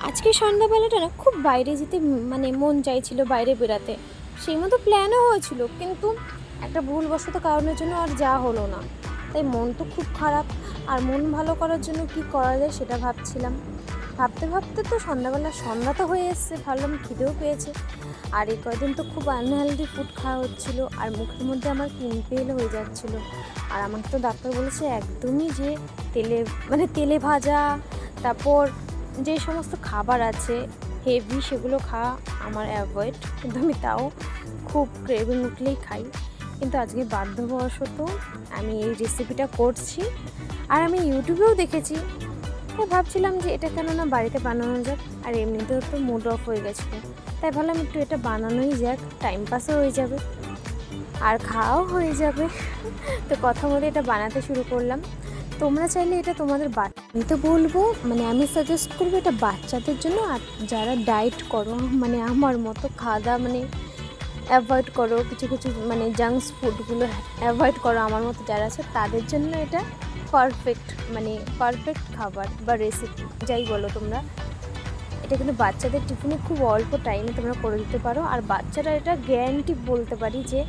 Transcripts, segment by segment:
আজকে সন্ধ্যাবেলাটা না খুব বাইরে যেতে মানে মন চাইছিল, বাইরে বেরাতে। সেই মতো প্ল্যানও হয়েছিল, কিন্তু একটা ভুলবশত কারণের জন্য আর যাওয়া হলো না। তাই মন তো খুব খারাপ। আর মন ভালো করার জন্য কি করা যায় সেটা ভাবছিলাম। ভাবতে ভাবতে তো সন্ধ্যা তো হয়ে এসছে, ভাবলাম খিদেও পেয়েছে। আর এই কয়দিন তো খুব আনহেলদি ফুড খাওয়া হচ্ছিলো, আর মুখের মধ্যে আমার পিম্পল হয়ে যাচ্ছিলো। আর আমাকে তো ডাক্তার বলেছে একদমই যে তেলে ভাজা, তারপর যে সমস্ত খাবার আছে হেভি সেগুলো খাওয়া আমার অ্যাভয়েড। কিন্তু আমি তাও খুব ক্রেভিং উঠলেই খাই। কিন্তু আজকে বাধ্যবশত আমি এই রেসিপিটা করছি। আর আমি ইউটিউবেও দেখেছি, তাই ভাবছিলাম যে এটা কেন না বাড়িতে বানানো যাক। আর এমনিতেও তো মুড অফ হয়ে গেছিলো, তাই ভাবলাম একটু এটা বানানোই যাক, টাইম পাসও হয়ে যাবে আর খাওয়াও হয়ে যাবে। তো কথা বলে এটা বানাতে শুরু করলাম। তোমরা চাইলে এটা তোমাদের আমি তো বলবো, মানে আমি সাজেস্ট করবো এটা বাচ্চাদের জন্য। আর যারা ডায়েট করো, মানে আমার মতো খাওয়া দাওয়া মানে অ্যাভয়েড করো, কিছু কিছু মানে জাঙ্কস ফুডগুলো অ্যাভয়েড করো, আমার মতো যারা আছে তাদের জন্য এটা পারফেক্ট খাবার বা রেসিপি যাই বলো তোমরা। এটা কিন্তু বাচ্চাদের টিফিনে খুব অল্প টাইমে তোমরা করে দিতে পারো। আর বাচ্চারা এটা গ্যারান্টি বলতে পারি যে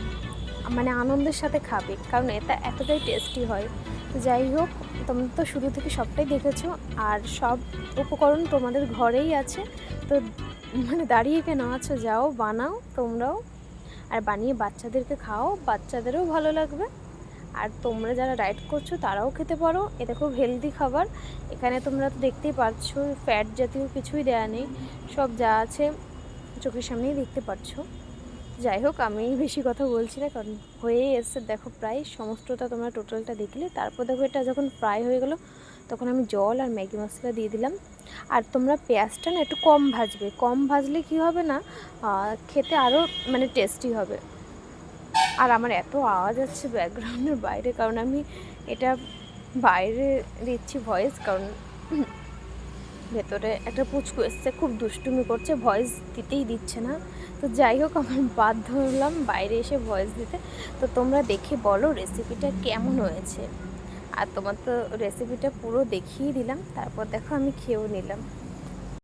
মানে আনন্দের সাথে খাবে, কারণ এটা এতটাই টেস্টি হয়। তো যাই হোক, তোমরা তো শুরু থেকে সবটাই দেখেছো, আর সব উপকরণ তোমাদের ঘরেই আছে। তো মানে দাঁড়িয়ে কেন আছো, যাও বানাও তোমরাও, আর বানিয়ে বাচ্চাদেরকে খাও, বাচ্চাদেরও ভালো লাগবে। আর তোমরা যারা ডায়েট করছো তারাও খেতে পারো, এটা খুব হেলদি খাবার। এখানে তোমরা তো দেখতেই পাচ্ছ ফ্যাট জাতীয় কিছুই দেয়া নেই, সব যা আছে চোখের সামনেই দেখতে পাচ্ছ। যাই হোক, আমি বেশি কথা বলছি না, কারণ হয়েই এসছে দেখো প্রায় সমস্তটা, তোমরা টোটালটা দেখলে। তারপর দেখো এটা যখন ফ্রাই হয়ে গেলো, তখন আমি জল আর ম্যাগি মশলা দিয়ে দিলাম। আর তোমরা পেঁয়াজটা না একটু কম ভাজবে, কম ভাজলে কি হবে না, খেতে আরও মানে টেস্টি হবে। আর আমার এত আওয়াজ আসছে ব্যাকগ্রাউন্ডের বাইরে, কারণ আমি এটা বাইরে দিচ্ছি ভয়েস, কারণ ভেতরে একটা পুচকু এসছে, খুব দুষ্টুমি করছে, ভয়েস দিতেই দিচ্ছে না। তো যাই হোক, আমার বাধ্য হলাম বাইরে এসে ভয়েস দিতে। তো তোমরা দেখে বলো রেসিপিটা কেমন হয়েছে। আর তোমার তো রেসিপিটা পুরো দেখিয়ে দিলাম, তারপর দেখো আমি খেয়েও নিলাম।